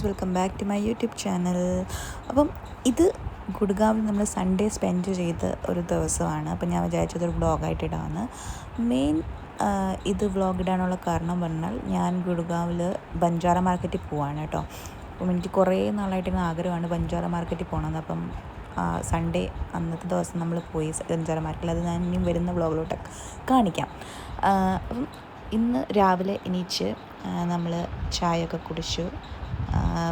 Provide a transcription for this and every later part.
Welcome back to my YouTube channel. അപ്പം ഇത് ഗുഡ്ഗാവിൽ നമ്മൾ സൺഡേ സ്പെൻഡ് ചെയ്ത ഒരു ദിവസമാണ്. അപ്പം ഞാൻ വിചാരിച്ചത് ഒരു വ്ളോഗായിട്ട് ഇടാമെന്ന്. മെയിൻ ഇത് വ്ളോഗ് ഇടാനുള്ള കാരണം പറഞ്ഞാൽ ഞാൻ ഗുഡ്ഗാവിൽ ബഞ്ചാറ മാർക്കറ്റിൽ പോവാണ് കേട്ടോ. അപ്പം എനിക്ക് കുറേ നാളായിട്ട് ആഗ്രഹമാണ് ബഞ്ചാറ മാർക്കറ്റിൽ പോകണമെന്ന്. അപ്പം സൺഡേ അന്നത്തെ ദിവസം നമ്മൾ പോയി ബഞ്ചാറ മാർക്കറ്റിൽ. അത് ഞാൻ ഇനിയും വരുന്ന വ്ളോഗിലോട്ട് കാണിക്കാം. അപ്പം ഇന്ന് രാവിലെ എണീച്ച് നമ്മൾ ചായയൊക്കെ കുടിച്ചു.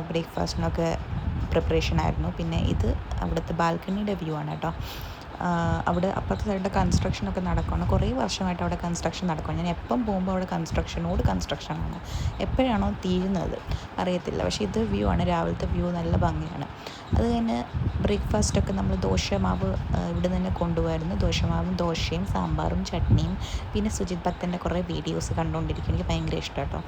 ബ്രേക്ക്ഫാസ്റ്റിനൊക്കെ പ്രിപ്പറേഷനായിരുന്നു. പിന്നെ ഇത് അവിടുത്തെ ബാൽക്കണിയുടെ വ്യൂ ആണ് കേട്ടോ. അവിടെ അപ്പുറത്തെ സൈഡിൻ്റെ കൺസ്ട്രക്ഷനൊക്കെ നടക്കുകയാണ്. കുറേ വർഷമായിട്ട് അവിടെ കൺസ്ട്രക്ഷൻ നടക്കുകയാണ്. ഞാൻ എപ്പം പോകുമ്പോൾ അവിടെ കൺസ്ട്രക്ഷനാണ്. എപ്പോഴാണോ തീരുന്നത് അറിയത്തില്ല. പക്ഷേ ഇത് വ്യൂ ആണ്, രാവിലത്തെ വ്യൂ നല്ല ഭംഗിയാണ്. അത് കഴിഞ്ഞ് ബ്രേക്ക്ഫാസ്റ്റൊക്കെ നമ്മൾ ദോശമാവ് ഇവിടെ നിന്ന് കൊണ്ടുപോയിരുന്നു. ദോശമാവും ദോശയും സാമ്പാറും ചട്നിയും. പിന്നെ സുജിത് ഭക്തൻ്റെ കുറേ വീഡിയോസ് കണ്ടുകൊണ്ടിരിക്കും. എനിക്ക് ഭയങ്കര ഇഷ്ടം കേട്ടോ.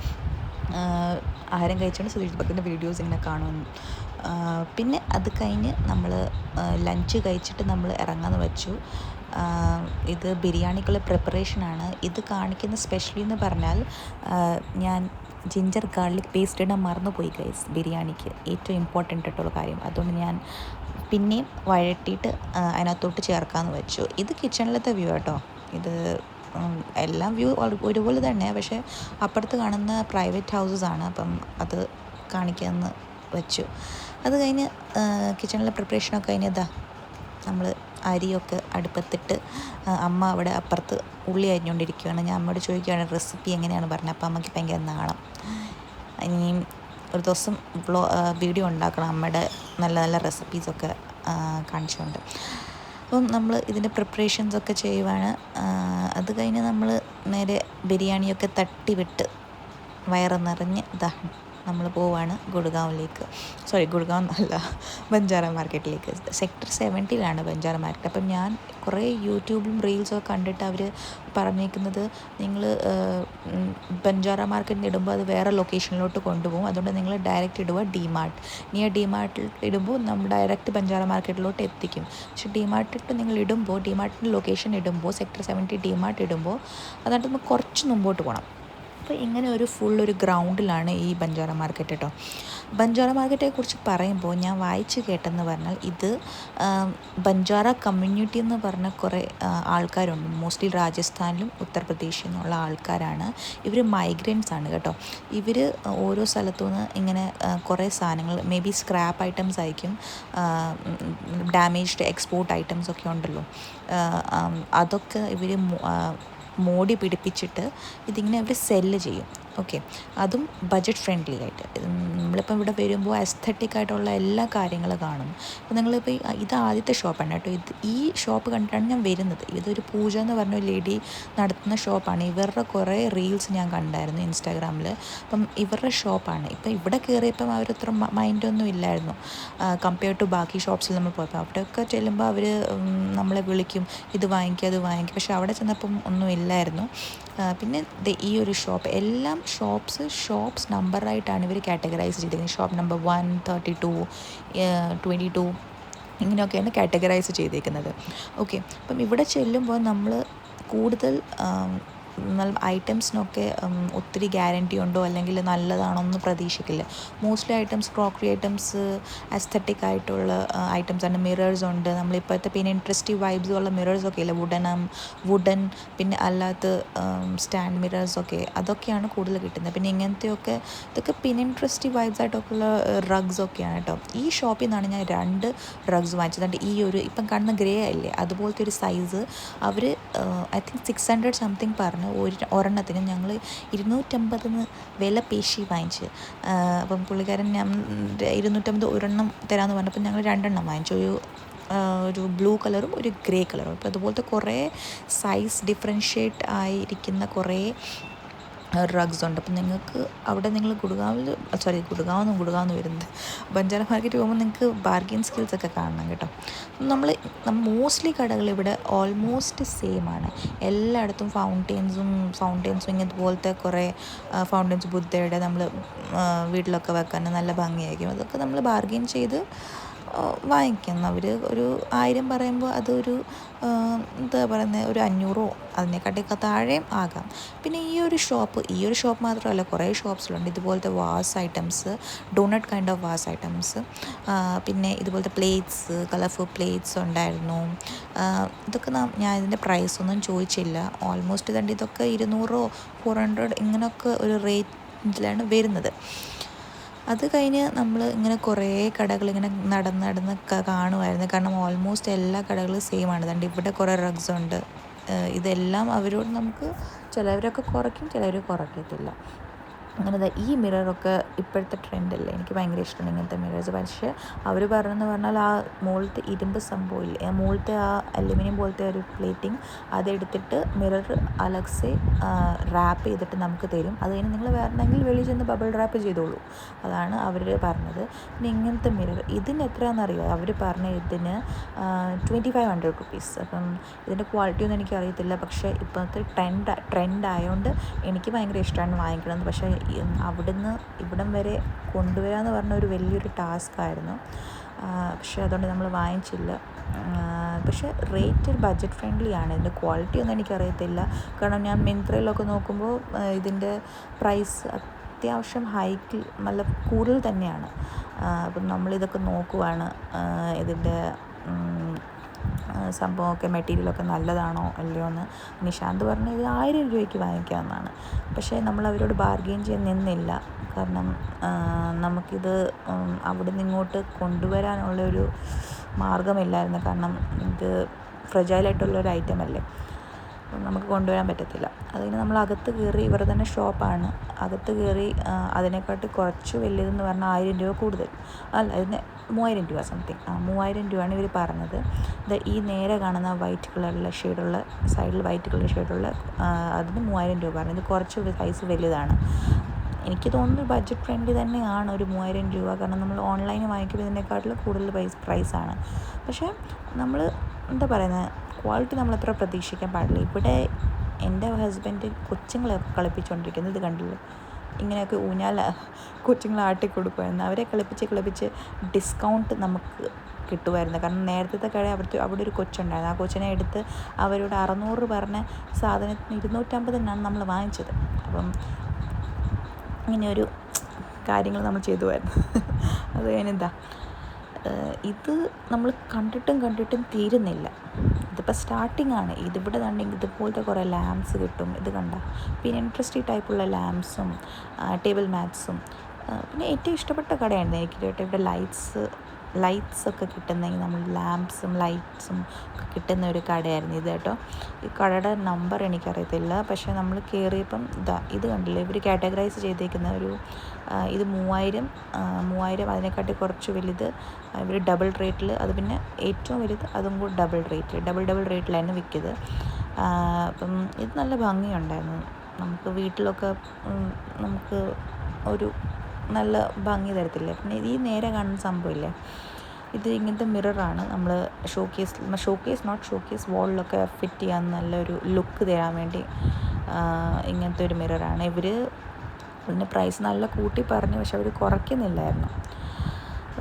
ആഹാരം കഴിച്ചുകൊണ്ട് സുജിത് ഭക്തൻ്റെ വീഡിയോസ് ഇങ്ങനെ കാണുന്നു. പിന്നെ അത് കഴിഞ്ഞ് നമ്മൾ ലഞ്ച് കഴിച്ചിട്ട് നമ്മൾ ഇറങ്ങാമെന്ന് വെച്ചു. ഇത് ബിരിയാണിക്കുള്ള പ്രിപ്പറേഷനാണ്. ഇത് കാണിക്കുന്ന സ്പെഷ്യലി എന്ന് പറഞ്ഞാൽ ഞാൻ ജിഞ്ചർ ഗാർലിക് പേസ്റ്റ് ഇടാൻ മറന്നുപോയി ഗൈസ്. ബിരിയാണിക്ക് ഏറ്റവും ഇമ്പോർട്ടൻ്റ് ആയിട്ടുള്ള കാര്യം. അതുകൊണ്ട് ഞാൻ പിന്നെയും വഴറ്റിയിട്ട് അതിനകത്തോട്ട് ചേർക്കാമെന്ന് വെച്ചു. ഇത് കിച്ചണിലത്തെ വ്യൂ കേട്ടോ. ഇത് എല്ലാം വ്യൂ ഒരുപോലെ തന്നെ, പക്ഷേ അപ്പുറത്ത് കാണുന്ന പ്രൈവറ്റ് ഹൗസസ് ആണ്. അപ്പം അത് കാണിക്കാമെന്ന് വെച്ചു. അത് കഴിഞ്ഞ് കിച്ചണിലെ പ്രിപ്പറേഷനൊക്കെ കഴിഞ്ഞതാ നമ്മൾ അരിയൊക്കെ അടുപ്പത്തിട്ട് അമ്മ അവിടെ അപ്പുറത്ത് ഉള്ളി അരിഞ്ഞുകൊണ്ടിരിക്കുകയാണ്. ഞാൻ അമ്മയോട് ചോദിക്കുകയാണ് റെസിപ്പി എങ്ങനെയാണ് പറഞ്ഞത്. അപ്പം അമ്മയ്ക്ക് ഭയങ്കര നാണം. ഇനിയും ഒരു ദിവസം വീഡിയോ ഉണ്ടാക്കണം അമ്മയുടെ നല്ല നല്ല റെസിപ്പീസൊക്കെ കാണിച്ചുകൊണ്ട്. അപ്പം നമ്മൾ ഇതിൻ്റെ പ്രിപ്പറേഷൻസൊക്കെ ചെയ്യുവാണ്. അത് കഴിഞ്ഞ് നമ്മൾ നേരെ ബിരിയാണിയൊക്കെ തട്ടി വിട്ട് വയറ് നിറഞ്ഞ് നമ്മൾ പോവാണ് ഗുഡ്ഗാവ് എന്നല്ല, ബഞ്ചാറ മാർക്കറ്റിലേക്ക്. Sector 70 Banjara market. അപ്പം ഞാൻ കുറേ യൂട്യൂബിലും റീൽസൊക്കെ കണ്ടിട്ട് അവർ പറഞ്ഞേക്കുന്നത് നിങ്ങൾ ബഞ്ചാറ മാർക്കറ്റിൽ ഇടുമ്പോൾ അത് വേറെ ലൊക്കേഷനിലോട്ട് കൊണ്ടുപോകും. അതുകൊണ്ട് നിങ്ങൾ ഡയറക്റ്റ് ഇടുക ഡിമാർട്ടിൽ ഇടുമ്പോൾ നമ്മൾ ഡയറക്റ്റ് ബഞ്ചാറ മാർക്കറ്റിലോട്ട് എത്തിക്കും. പക്ഷേ ഡിമാർട്ടിട്ട് നിങ്ങൾ ഇടുമ്പോൾ ഡിമാർട്ടിൻ്റെ ലൊക്കേഷൻ ഇടുമ്പോൾ സെക്ടർ 70 ഡിമാർട്ട് ഇടുമ്പോൾ അതായിട്ട് നമുക്ക് കുറച്ച് മുമ്പോട്ട് പോകണം. അപ്പോൾ ഇങ്ങനെ ഒരു ഗ്രൗണ്ടിലാണ് ഈ ബഞ്ചാറ മാർക്കറ്റ് കേട്ടോ. ബഞ്ചാറ മാർക്കറ്റിനെക്കുറിച്ച് പറയുമ്പോൾ ഞാൻ വായിച്ച് കേട്ടെന്ന് പറഞ്ഞാൽ ഇത് ബഞ്ചാറ കമ്മ്യൂണിറ്റി എന്ന് പറഞ്ഞ കുറേ ആൾക്കാരുണ്ട്. മോസ്റ്റ്ലി രാജസ്ഥാനിലും ഉത്തർപ്രദേശിൽ നിന്നുള്ള ആൾക്കാരാണ്. ഇവർ മൈഗ്രൻസ് ആണ് കേട്ടോ. ഇവർ ഓരോ സ്ഥലത്തു നിന്ന് ഇങ്ങനെ കുറേ സാധനങ്ങൾ, മേ ബി സ്ക്രാപ്പ് ഐറ്റംസ് ആയിരിക്കും, ഡാമേജ്ഡ് എക്സ്പോർട്ട് ഐറ്റംസ് ഒക്കെ ഉണ്ടല്ലോ, അതൊക്കെ ഇവർ മോടി പിടിപ്പിച്ചിട്ട് ഇതിങ്ങനെ അവർ സെല്ല് ചെയ്യും. ഓക്കെ, അതും ബഡ്ജറ്റ് ഫ്രണ്ട്ലി ആയിട്ട്. നമ്മളിപ്പം ഇവിടെ വരുമ്പോൾ അസ്തറ്റിക് ആയിട്ടുള്ള എല്ലാ കാര്യങ്ങളും കാണും. അപ്പോൾ നിങ്ങളിപ്പോൾ ഇത് ആദ്യത്തെ ഷോപ്പാണ് കേട്ടോ. ഈ ഷോപ്പ് കണ്ടിട്ടാണ് ഞാൻ വരുന്നത്. ഇതൊരു പൂജ എന്ന് പറഞ്ഞ ഒരു ലേഡി നടത്തുന്ന ഷോപ്പാണ്. ഇവരുടെ കുറേ റീൽസ് ഞാൻ കണ്ടായിരുന്നു ഇൻസ്റ്റാഗ്രാമിൽ. അപ്പം ഇവരുടെ ഷോപ്പാണ്. ഇപ്പം ഇവിടെ കയറിയപ്പം അവരത്ര മൈൻഡൊന്നും ഇല്ലായിരുന്നു കമ്പയർഡ് ടു ബാക്കി ഷോപ്സിൽ നമ്മൾ പോയപ്പോൾ. അവിടെയൊക്കെ ചെല്ലുമ്പോൾ അവർ നമ്മളെ വിളിക്കും, ഇത് വാങ്ങിക്കുക അത് വാങ്ങിക്കുക. പക്ഷെ അവിടെ ചെന്നപ്പം ഒന്നും ഇല്ലായിരുന്നു. പിന്നെ ഈ ഒരു ഷോപ്പ്, എല്ലാം ഷോപ്സ് നമ്പറായിട്ടാണ് ഇവർ കാറ്റഗറൈസ് ചെയ്തിരിക്കുന്നത്. ഷോപ്പ് നമ്പർ 1, 32, 22 ഇങ്ങനെയൊക്കെയാണ് കാറ്റഗറൈസ് ചെയ്തേക്കുന്നത്. ഓക്കെ, അപ്പം ഇവിടെ ചെല്ലുമ്പോൾ നമ്മൾ കൂടുതൽ ഐറ്റംസിനൊക്കെ ഒത്തിരി ഗ്യാരണ്ടി ഉണ്ടോ അല്ലെങ്കിൽ നല്ലതാണോ എന്ന് പ്രതീക്ഷിക്കില്ല. Mostly items crockery items, aesthetic ആയിട്ടുള്ള ഐറ്റംസാണ്. മിറേഴ്സ് ഉണ്ട്, നമ്മളിപ്പോഴത്തെ പിന്നെ ഇൻട്രസ്റ്റിംഗ് വൈബ്സ് ഉള്ള മിറേഴ്സൊക്കെ ഇല്ല, വുഡൻ പിന്നെ അല്ലാത്ത സ്റ്റാൻഡ് മിറേഴ്സൊക്കെ, അതൊക്കെയാണ് കൂടുതൽ കിട്ടുന്നത്. പിന്നെ ഇതൊക്കെ പിന്നെ ഇൻട്രസ്റ്റിംഗ് വൈബ്സ് ആയിട്ടൊക്കെയുള്ള റഗ്സൊക്കെയാണ് കേട്ടോ. ഈ ഷോപ്പിൽ നിന്നാണ് ഞാൻ 2 റഗ്സ് വാങ്ങിച്ചത്. ഈ ഒരു ഇപ്പം കാണുന്ന ഗ്രേ അല്ലേ, അതുപോലത്തെ ഒരു സൈസ് അവർ ഐ തിങ്ക് 600 സംതിങ് പറഞ്ഞു. ഒരെണ്ണത്തിന് ഞങ്ങൾ 250 വില പേശി വാങ്ങിച്ച്. അപ്പം പുള്ളിക്കാരൻ ഞാൻ 250 ഒരെണ്ണം തരാമെന്ന് പറഞ്ഞപ്പോൾ ഞങ്ങൾ 2 എണ്ണം വാങ്ങിച്ചു. ഒരു ബ്ലൂ കളറും ഒരു ഗ്രേ കളറും. അപ്പോൾ അതുപോലത്തെ കുറേ സൈസ് ഡിഫറൻഷ്യേറ്റ് ആയിരിക്കുന്ന കുറേ റഗ്സ് ഉണ്ട്. അപ്പം നിങ്ങൾക്ക് അവിടെ നിങ്ങൾ ഗുഡ്ഗാവെന്ന് വരുന്നത് ബഞ്ചാറ മാർക്കറ്റ് പോകുമ്പോൾ നിങ്ങൾക്ക് ബാർഗെയിൻ സ്കിൽസൊക്കെ കാണണം കേട്ടോ. നമ്മൾ മോസ്റ്റ്ലി കടകൾ ഇവിടെ ഓൾമോസ്റ്റ് സെയിം ആണ്. എല്ലായിടത്തും ഫൗണ്ടെയിൻസും ഇങ്ങനത്തെ പോലത്തെ കുറേ ഫൗണ്ടെയിൻസ് ബുദ്ധയുടെ നമ്മൾ വീട്ടിലൊക്കെ വെക്കാൻ നല്ല ഭംഗിയായിരിക്കും. അതൊക്കെ നമ്മൾ ബാർഗെയിൻ ചെയ്ത് വാങ്ങിക്കുന്നവർ ഒരു 1000 പറയുമ്പോൾ അതൊരു എന്താ പറയുന്നത് ഒരു 500 അതിനെക്കാട്ടിയൊക്കെ താഴെയും ആകാം. പിന്നെ ഈ ഒരു ഷോപ്പ് മാത്രമല്ല, കുറേ ഷോപ്സിലുണ്ട് ഇതുപോലത്തെ was items, doughnut kind of was items. പിന്നെ ഇതുപോലത്തെ പ്ലേറ്റ്സ്, കളർഫുൾ പ്ലേറ്റ്സ് ഉണ്ടായിരുന്നു. ഇതൊക്കെ ഞാൻ ഇതിൻ്റെ പ്രൈസൊന്നും ചോദിച്ചില്ല. ഓൾമോസ്റ്റ് തന്നെ ഇതൊക്കെ 200 400 ഇങ്ങനെയൊക്കെ ഒരു റേഞ്ചിലാണ് വരുന്നത്. അത് കഴിഞ്ഞ് നമ്മൾ ഇങ്ങനെ കുറേ കടകളിങ്ങനെ നടന്ന് കാണുമായിരുന്നു. കാരണം ഓൾമോസ്റ്റ് എല്ലാ കടകളും സെയിം ആണ്. അതുകൊണ്ട് ഇവിടെ കുറേ റഗ്സ് ഉണ്ട്. ഇതെല്ലാം അവരോട് നമുക്ക് ചിലവരൊക്കെ കുറയ്ക്കും, ചിലവർ കുറയ്ക്കത്തില്ല. അങ്ങനെ ഈ മിററൊക്കെ ഇപ്പോഴത്തെ ട്രെൻഡല്ലേ, എനിക്ക് ഭയങ്കര ഇഷ്ടമാണ് ഇങ്ങനത്തെ മിറേഴ്സ്. പക്ഷേ അവർ പറഞ്ഞാൽ ആ മുകളിലത്തെ ഇരുമ്പ് സംഭവമില്ലേ, മുകളിലത്തെ ആ അലുമിനിയം പോലത്തെ ഒരു പ്ലേറ്റിങ് അതെടുത്തിട്ട് മിറർ അലക്സെ റാപ്പ് ചെയ്തിട്ട് നമുക്ക് തരും. അത് കഴിഞ്ഞ് നിങ്ങൾ വരണമെങ്കിൽ വെളിയിൽ ചെന്ന് ബബിൾ റാപ്പ് ചെയ്തോളൂ. അതാണ് അവർ പറഞ്ഞത്. പിന്നെ ഇങ്ങനത്തെ മിറർ ഇതിന് എത്രയാണെന്നറിയോ? അവർ പറഞ്ഞ ഇതിന് 2500 റുപ്പീസ്. അപ്പം ഇതിൻ്റെ ക്വാളിറ്റി ഒന്നും എനിക്കറിയത്തില്ല. പക്ഷേ ഇപ്പോഴത്തെ ട്രെൻഡ് ആയതുകൊണ്ട് എനിക്ക് ഭയങ്കര ഇഷ്ടമാണ് വാങ്ങിക്കണമെന്ന്. പക്ഷേ അവിടുന്ന് ഇവിടം വരെ കൊണ്ടുവരിക എന്ന് പറഞ്ഞ ഒരു വലിയൊരു ടാസ്ക്കായിരുന്നു. പക്ഷേ അതുകൊണ്ട് നമ്മൾ വാങ്ങിച്ചില്ല. പക്ഷേ റേറ്റ് ബഡ്ജറ്റ് ഫ്രണ്ട്ലി ആണ്. ഇതിൻ്റെ ക്വാളിറ്റി ഒന്നും എനിക്കറിയത്തില്ല. കാരണം ഞാൻ മിന്ത്രയിലൊക്കെ നോക്കുമ്പോൾ ഇതിൻ്റെ പ്രൈസ് അത്യാവശ്യം ഹൈക്കിൽ നല്ല കൂടുതൽ തന്നെയാണ്. അപ്പം നമ്മളിതൊക്കെ നോക്കുവാണ് ഇതിൻ്റെ സംഭവമൊക്കെ, മെറ്റീരിയലൊക്കെ നല്ലതാണോ അല്ലയോ എന്ന്. നിശാന്ത് പറഞ്ഞ് ഇത് 1000 രൂപയ്ക്ക് വാങ്ങിക്കാമെന്നാണ്. പക്ഷേ നമ്മൾ അവരോട് ബാർഗെയിൻ ചെയ്യാൻ നിന്നില്ല. കാരണം നമുക്കിത് അവിടെ നിന്ന് ഇങ്ങോട്ട് കൊണ്ടുവരാനുള്ളൊരു മാർഗ്ഗമില്ലായിരുന്നു. കാരണം ഇത് ഫ്രജൈലായിട്ടുള്ളൊരു ഐറ്റം അല്ലേ, നമുക്ക് കൊണ്ടുവരാൻ പറ്റത്തില്ല. അതിന് നമ്മൾ അകത്ത് കയറി, ഇവരുടെ തന്നെ ഷോപ്പാണ്, അകത്ത് കയറി അതിനെക്കാട്ടി കുറച്ച് വലിയതെന്ന് പറഞ്ഞാൽ 1000 രൂപ കൂടുതൽ, അല്ല ഇതിന് 3000 രൂപ സംതിങ്. 3000 രൂപയാണ് ഇവർ പറഞ്ഞത്. ഇത് ഈ നേരെ കാണുന്ന വൈറ്റ് കളറിലെ ഷെയ്ഡുള്ള, സൈഡിൽ വൈറ്റ് കളർ ഷെയ്ഡുള്ള അതിന് 3000 രൂപ പറഞ്ഞത്. ഇത് കുറച്ച് സൈസ് വലുതാണ്. എനിക്ക് തോന്നുന്നു ബഡ്ജറ്റ് ഫ്രണ്ട്ലി തന്നെയാണ് ഒരു 3000 രൂപ. കാരണം നമ്മൾ ഓൺലൈനിൽ വാങ്ങിക്കുമ്പോൾ ഇതിനേക്കാട്ടിലും കൂടുതൽ പ്രൈസാണ്. പക്ഷേ നമ്മൾ എന്താ പറയുന്നത്, ക്വാളിറ്റി നമ്മളത്ര പ്രതീക്ഷിക്കാൻ പാടില്ല. ഇവിടെ എൻ്റെ ഹസ്ബൻഡ് കൊച്ചുങ്ങളെ കളിപ്പിച്ചുകൊണ്ടിരിക്കുന്നത് ഇത് കണ്ടില്ല, ഇങ്ങനെയൊക്കെ ഊഞ്ഞാൽ കൊച്ചുങ്ങളെ ആട്ടി കൊടുക്കുമായിരുന്നു. അവരെ കളിപ്പിച്ച് ഡിസ്കൗണ്ട് നമുക്ക് കിട്ടുമായിരുന്നു. കാരണം നേരത്തെ കട അവിടെ ഒരു കൊച്ചുണ്ടായിരുന്നു. ആ കൊച്ചിനെ എടുത്ത് അവരോട് 600 പറഞ്ഞ സാധനത്തിന് 250 നമ്മൾ വാങ്ങിച്ചത്. അപ്പം ഇങ്ങനെയൊരു കാര്യങ്ങൾ നമ്മൾ ചെയ്തുമായിരുന്നു. അത് കഴിഞ്ഞെന്താ, ഇത് നമ്മൾ കണ്ടിട്ടും തീരുന്നില്ല. ഇതിപ്പോൾ സ്റ്റാർട്ടിംഗ് ആണ്. ഇതിവിടെ കണ്ടെങ്കിൽ ഇതുപോലത്തെ കുറേ ലാംപ്സ് കിട്ടും. ഇത് കണ്ട, പിന്നെ ഇൻട്രസ്റ്റിംഗ് ടൈപ്പുള്ള ലാംപ്സും ടേബിൾ മാറ്റ്സും. പിന്നെ ഏറ്റവും ഇഷ്ടപ്പെട്ട കടയായിരുന്നു എനിക്ക് കേട്ടോ. ഇവിടെ ലൈറ്റ്സൊക്കെ കിട്ടുന്നെങ്കിൽ നമ്മൾ ലാംപ്സും ലൈറ്റ്സും ഒക്കെ കിട്ടുന്ന ഒരു കടയായിരുന്നു ഇത് കേട്ടോ. ഈ കടയുടെ നമ്പർ എനിക്കറിയത്തില്ല. പക്ഷേ നമ്മൾ കയറിയപ്പം ഇത് കണ്ടില്ലേ, ഇവർ കാറ്റഗറൈസ് ചെയ്തേക്കുന്ന ഒരു ഇത് 3000 അതിനെക്കാട്ടി കുറച്ച് വലുത് ഇവർ ഡബിൾ റേറ്റിൽ, അത് പിന്നെ ഏറ്റവും വലുത് അതും കൂടി ഡബിൾ റേറ്റിലായിരുന്നു വിൽക്കിയത്. അപ്പം ഇത് നല്ല ഭംഗിയുണ്ടായിരുന്നു. നമുക്ക് വീട്ടിലൊക്കെ നമുക്ക് ഒരു നല്ല ഭംഗി തരത്തില്ലേ. പിന്നെ ഈ നേരെ കാണുന്ന സംഭവമില്ലേ, ഇത് ഇങ്ങനത്തെ മിററാണ്. നമ്മൾ ഷോക്കേസ് വാളിലൊക്കെ ഫിറ്റ് ചെയ്യാൻ നല്ലൊരു ലുക്ക് തരാൻ വേണ്ടി ഇങ്ങനത്തെ ഒരു മിററാണ്. ഇതിൻ്റെ പ്രൈസ് നല്ല കൂട്ടി പറഞ്ഞു, പക്ഷെ അവർ കുറയ്ക്കുന്നില്ലായിരുന്നു.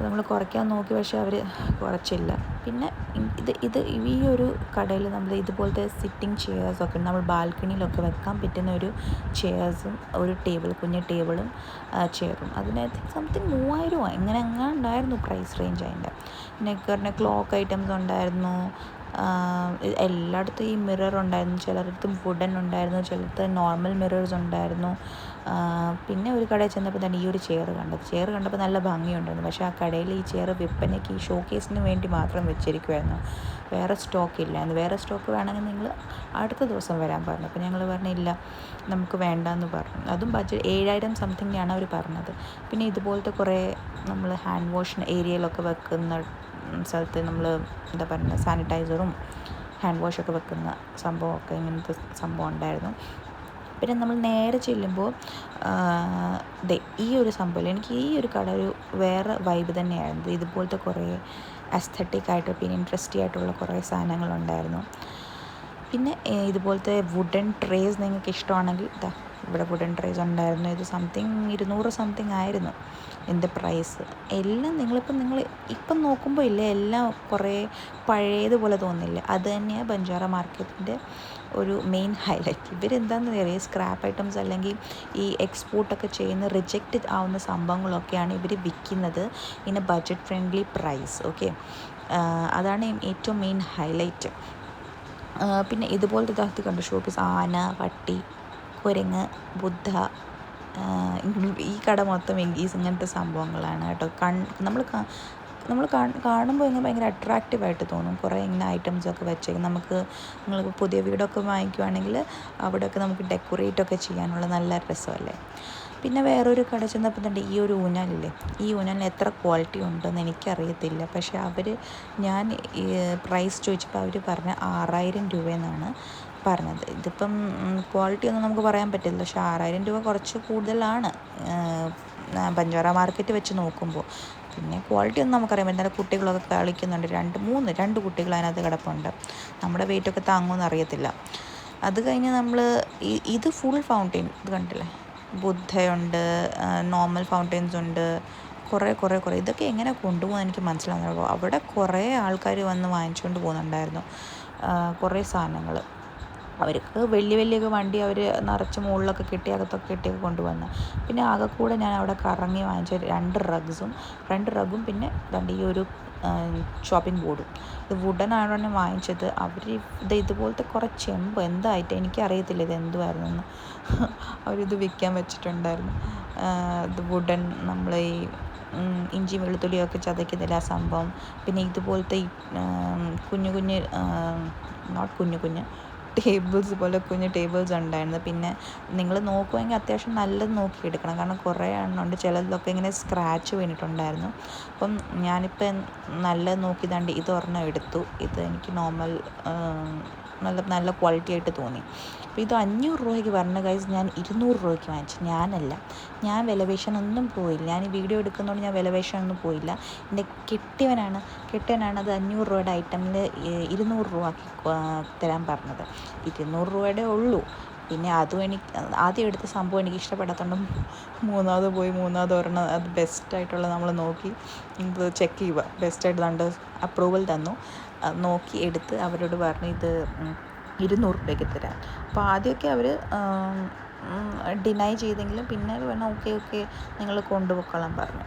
നമ്മൾ കുറയ്ക്കാൻ നോക്കി, പക്ഷേ അവർ കുറച്ചില്ല. പിന്നെ ഇത് ഈ ഒരു കടയിൽ നമ്മൾ ഇതുപോലത്തെ സിറ്റിംഗ് ചെയേഴ്സൊക്കെ നമ്മൾ ബാൽക്കണിയിലൊക്കെ വെക്കാൻ പറ്റുന്ന ഒരു ചെയേഴ്സും ഒരു കുഞ്ഞ് ടേബിളും ചെയറും. അതിനകത്ത് സംതിങ് 3000 ഇങ്ങനെ ഉണ്ടായിരുന്നു പ്രൈസ് റേഞ്ച്. അതിൻ്റെ പിന്നെ ക്ലോക്ക് ഐറ്റംസ് ഉണ്ടായിരുന്നു. എല്ലായിടത്തും ഈ മിറർ ഉണ്ടായിരുന്നു. ചിലയിടത്തും വുഡൻ ഉണ്ടായിരുന്നു, ചിലയിടത്ത് നോർമൽ മിറേഴ്സ് ഉണ്ടായിരുന്നു. പിന്നെ ഒരു കടയിൽ ചെന്നപ്പോൾ തന്നെ ഈ ഒരു ചെയർ കണ്ടപ്പോൾ നല്ല ഭംഗിയുണ്ടായിരുന്നു. പക്ഷേ ആ കടയിൽ ഈ ചെയർ വിൽപ്പനയ്ക്ക് ഈ ഷോക്കേസിന് വേണ്ടി മാത്രം വെച്ചിരിക്കുമായിരുന്നു. വേറെ സ്റ്റോക്ക് ഇല്ലായിരുന്നു. വേറെ സ്റ്റോക്ക് വേണമെങ്കിൽ നിങ്ങൾ അടുത്ത ദിവസം വരാൻ പറഞ്ഞു. അപ്പോൾ ഞങ്ങൾ പറഞ്ഞില്ല, നമുക്ക് വേണ്ടാന്ന് പറഞ്ഞു. അതും ബഡ്ജറ്റ് 7000 സംതിങ്ങാണ് അവർ പറഞ്ഞത്. പിന്നെ ഇതുപോലത്തെ കുറേ നമ്മൾ ഹാൻഡ് വാഷിന് ഏരിയയിലൊക്കെ വെക്കുന്ന സ്ഥലത്ത് നമ്മൾ എന്താ പറയുക, സാനിറ്റൈസറും ഹാൻഡ് വാഷൊക്കെ വെക്കുന്ന സംഭവമൊക്കെ ഇങ്ങനത്തെ സംഭവം ഉണ്ടായിരുന്നു. പിന്നെ നമ്മൾ നേരെ ചെല്ലുമ്പോൾ ഈ ഒരു സംഭവം, എനിക്ക് ഈ ഒരു കട ഒരു വേറെ വൈബ് തന്നെയായിരുന്നു. ഇതുപോലത്തെ കുറേ അസ്തറ്റിക് ആയിട്ട് പിന്നെ ഇൻട്രസ്റ്റിംഗ് ആയിട്ടുള്ള കുറേ സാധനങ്ങളുണ്ടായിരുന്നു. പിന്നെ ഇതുപോലത്തെ വുഡൻ ട്രേസ് നിങ്ങൾക്ക് ഇഷ്ടമാണെങ്കിൽ ഇവിടെ വുഡൻ ട്രേസ് ഉണ്ടായിരുന്നു. ഇത് സംതിങ് 200 സംതിങ് ആയിരുന്നു ഇതിൻ്റെ പ്രൈസ്. എല്ലാം നിങ്ങൾ ഇപ്പം നോക്കുമ്പോൾ ഇല്ലേ എല്ലാം കുറേ പഴയതുപോലെ തോന്നില്ല. അത് തന്നെയാണ് ബഞ്ചാറ മാർക്കറ്റിൻ്റെ ഒരു മെയിൻ ഹൈലൈറ്റ്. ഇവരെന്താണെന്ന് അറിയാം, സ്ക്രാപ്പ് ഐറ്റംസ് അല്ലെങ്കിൽ ഈ എക്സ്പോർട്ടൊക്കെ ചെയ്യുന്ന റിജക്റ്റ് ആവുന്ന സംഭവങ്ങളൊക്കെയാണ് ഇവർ വിൽക്കുന്നത് in a budget friendly price. Okay, അതാണ് ഏറ്റവും മെയിൻ ഹൈലൈറ്റ്. പിന്നെ ഇതുപോലത്തെ ഇതാക്കി കണ്ടു ഷോപ്പീസ്, ആന, പട്ടി, കുരങ്ങ്, ബുദ്ധ, ഈ കട മൊത്തം വെങ്കീസ് ഇങ്ങനത്തെ സംഭവങ്ങളാണ് കേട്ടോ. നമ്മൾ കാണുമ്പോൾ ഇങ്ങനെ ഭയങ്കര അട്രാക്റ്റീവായിട്ട് തോന്നും. കുറേ ഇങ്ങനെ ഐറ്റംസൊക്കെ വെച്ചേക്കും. നിങ്ങൾ പുതിയ വീടൊക്കെ വാങ്ങിക്കുവാണെങ്കിൽ അവിടെയൊക്കെ നമുക്ക് ഡെക്കറേറ്റൊക്കെ ചെയ്യാനുള്ള നല്ല രസമല്ലേ. പിന്നെ വേറൊരു കട ചെന്നപ്പോൾ തന്നെ ഈ ഒരു ഊഞ്ഞാലില്ലേ, ഈ ഊഞ്ഞാലിന് എത്ര ക്വാളിറ്റി ഉണ്ടെന്ന് എനിക്കറിയത്തില്ല. പക്ഷേ ഞാൻ പ്രൈസ് ചോദിച്ചപ്പോൾ അവർ പറഞ്ഞ 6000 രൂപയെന്നാണ് പറഞ്ഞത്. ഇതിപ്പം ക്വാളിറ്റി ഒന്നും നമുക്ക് പറയാൻ പറ്റില്ല, പക്ഷേ 6000 രൂപ കുറച്ച് കൂടുതലാണ് ബഞ്ചാറ മാർക്കറ്റ് വെച്ച് നോക്കുമ്പോൾ. പിന്നെ ക്വാളിറ്റി ഒന്നും നമുക്കറിയാൻ പറ്റില്ല. കുട്ടികളൊക്കെ കളിക്കുന്നുണ്ട്, 2 കുട്ടികൾ അതിനകത്ത് കിടപ്പുണ്ട്. നമ്മുടെ വെയിറ്റൊക്കെ താങ്ങുമെന്ന് അറിയത്തില്ല. അത് കഴിഞ്ഞ് നമ്മൾ ഇത് ഫുൾ ഫൗണ്ടെയിൻ, ഇത് കണ്ടില്ലേ, ബുദ്ധയുണ്ട്, നോർമൽ ഫൗണ്ടെയിൻസ് ഉണ്ട്, കുറേ ഇതൊക്കെ എങ്ങനെ കൊണ്ടുപോകുന്നത് എനിക്ക് മനസ്സിലാകുന്നു. അവിടെ കുറേ ആൾക്കാർ വന്ന് വാങ്ങിച്ചുകൊണ്ട് പോകുന്നുണ്ടായിരുന്നു കുറേ സാധനങ്ങൾ. അവർക്ക് വലിയ വണ്ടി അവർ നിറച്ച് മുകളിലൊക്കെ കെട്ടി അകത്തൊക്കെ കെട്ടിയൊക്കെ കൊണ്ടുവന്ന്. പിന്നെ ആകെ കൂടെ ഞാൻ അവിടെ കറങ്ങി വാങ്ങിച്ച 2 റഗ്ഗും പിന്നെ ഈ ഒരു ഷോപ്പിംഗ് ബോർഡും. ഇത് വുഡനാണ് വാങ്ങിച്ചത്. അവർ ഇതുപോലത്തെ കുറേ ചെമ്പ് എന്തായിട്ട് എനിക്കറിയത്തില്ല ഇത് എന്തുമായിരുന്നെന്ന്. അവരിത് വിൽക്കാൻ വെച്ചിട്ടുണ്ടായിരുന്നു. ഇത് വുഡൻ, നമ്മൾ ഈ ഇഞ്ചി വെളുത്തുള്ളിയൊക്കെ ചതയ്ക്കുന്നില്ല ആ സംഭവം. പിന്നെ ഇതുപോലത്തെ ഈ കുഞ്ഞു ടേബിൾസ് പോലെ കുഞ്ഞ് ടേബിൾസ് ഉണ്ടായിരുന്നു. പിന്നെ നിങ്ങൾ നോക്കുമെങ്കിൽ അത്യാവശ്യം നല്ലത് നോക്കി എടുക്കണം, കാരണം കുറേ എണ്ണമുണ്ട്. ചിലതിലൊക്കെ ഇങ്ങനെ സ്ക്രാച്ച് വീണിട്ടുണ്ടായിരുന്നു. അപ്പം ഞാനിപ്പോൾ നല്ലത് നോക്കി ഇതൊരെണ്ണം എടുത്തു. ഇത് എനിക്ക് നോർമൽ നല്ല ക്വാളിറ്റി ആയിട്ട് തോന്നി. അപ്പോൾ ഇത് 500 രൂപയ്ക്ക് പറഞ്ഞ ഗൈസ്, ഞാൻ 200 രൂപയ്ക്ക് വാങ്ങിച്ചു. ഞാൻ വിലപേശാനൊന്നും പോയില്ല. ഞാൻ ഈ വീഡിയോ എടുക്കുന്നതുകൊണ്ട് ഞാൻ വിലപേശാനൊന്നും പോയില്ല. എൻ്റെ കെട്ടിയവനാണ് അത് 500 രൂപയുടെ ഐറ്റമിൽ 200 രൂപ ആക്കി തരാൻ പറഞ്ഞത്. 200 രൂപയുടെ ഉള്ളൂ. പിന്നെ അതും എനിക്ക് ആദ്യം എടുത്ത സംഭവം എനിക്ക് ഇഷ്ടപ്പെടാത്തതുകൊണ്ട് മൂന്നാമത് ഒരെണ്ണം അത് ബെസ്റ്റായിട്ടുള്ള നമ്മൾ നോക്കി ഇത് ചെക്ക് ചെയ്യുക. ബെസ്റ്റായിട്ട് അപ്രൂവൽ തന്നു. നോക്കി എടുത്ത് അവരോട് പറഞ്ഞു ഇത് 200 രൂപയ്ക്ക് തരാം. അപ്പോൾ ആദ്യമൊക്കെ അവർ ഡിനൈ ചെയ്തെങ്കിലും പിന്നെ വേണം ഓക്കെ നിങ്ങൾ കൊണ്ടുപോയിക്കോളാൻ പറഞ്ഞു.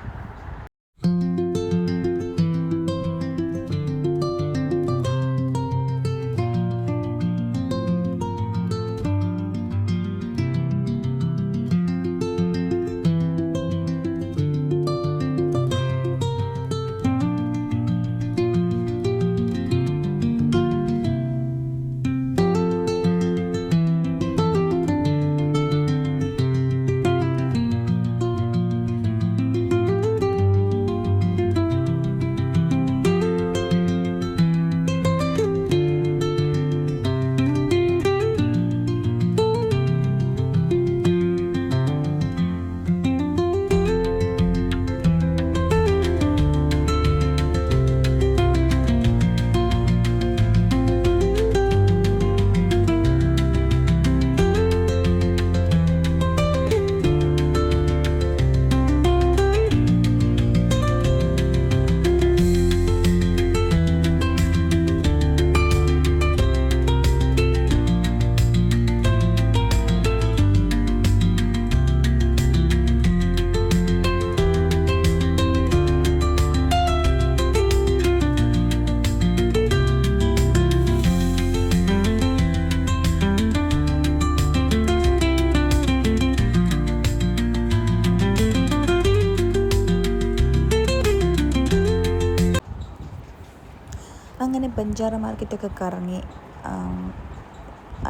അങ്ങനെ ബഞ്ചാറ മാർക്കറ്റൊക്കെ കറങ്ങി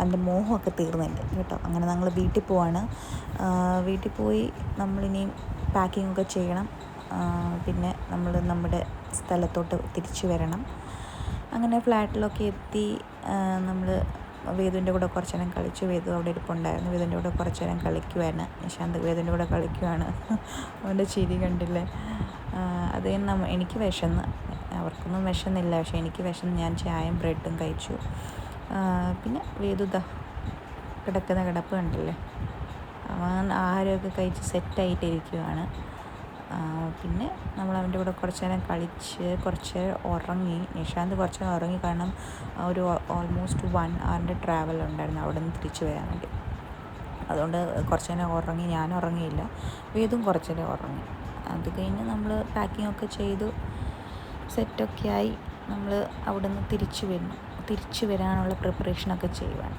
എൻ്റെ മോഹമൊക്കെ തീർന്നുണ്ട് കേട്ടോ. അങ്ങനെ ഞങ്ങൾ വീട്ടിൽ പോവാണ്. വീട്ടിൽ പോയി നമ്മളിനിയും പാക്കിങ്ങൊക്കെ ചെയ്യണം. പിന്നെ നമ്മൾ നമ്മുടെ സ്ഥലത്തോട്ട് തിരിച്ചു വരണം. അങ്ങനെ ഫ്ലാറ്റിലൊക്കെ എത്തി. നമ്മൾ വേദുവിൻ്റെ കൂടെ കുറച്ച് നേരം കളിച്ചു. വേദു അവിടെ ഇരിപ്പുണ്ടായിരുന്നു. വേദുവിൻ്റെ കൂടെ കുറച്ച് നേരം കളിക്കുവാണ്. നിശാന്ത് വേദുവിൻ്റെ കൂടെ കളിക്കുവാണ്. അവൻ്റെ ചിരി കണ്ടില്ലേ. അത് എനിക്ക് വിശന്ന്, അവർക്കൊന്നും വിശന്നില്ല, പക്ഷേ എനിക്ക് വിശന്ന് ഞാൻ ചായയും ബ്രെഡും കഴിച്ചു. പിന്നെ വേദുദ കിടക്കുന്ന കിടപ്പ് കണ്ടില്ലേ. അവൻ ആഹാരമൊക്കെ കഴിച്ച് സെറ്റായിട്ടിരിക്കുകയാണ്. പിന്നെ നമ്മൾ അവൻ്റെ കൂടെ കുറച്ച് നേരം കളിച്ച് കുറച്ച് ഉറങ്ങി. നിഷാന്ത് കുറച്ച് നേരം ഉറങ്ങി, കാരണം ഒരു ഓൾമോസ്റ്റ് 1 hour ട്രാവൽ ഉണ്ടായിരുന്നു അവിടെ നിന്ന് തിരിച്ചു വരാൻ വേണ്ടി. അതുകൊണ്ട് കുറച്ച് നേരം ഉറങ്ങി. ഞാൻ ഉറങ്ങിയില്ല, വേദും കുറച്ച് നേരം ഉറങ്ങി. അത് കഴിഞ്ഞ് നമ്മൾ പാക്കിങ്ങൊക്കെ ചെയ്തു, സെറ്റൊക്കെ ആയി നമ്മൾ അവിടെ നിന്ന് തിരിച്ചു വരാനുള്ള പ്രിപ്പറേഷനൊക്കെ ചെയ്യുവാണ്.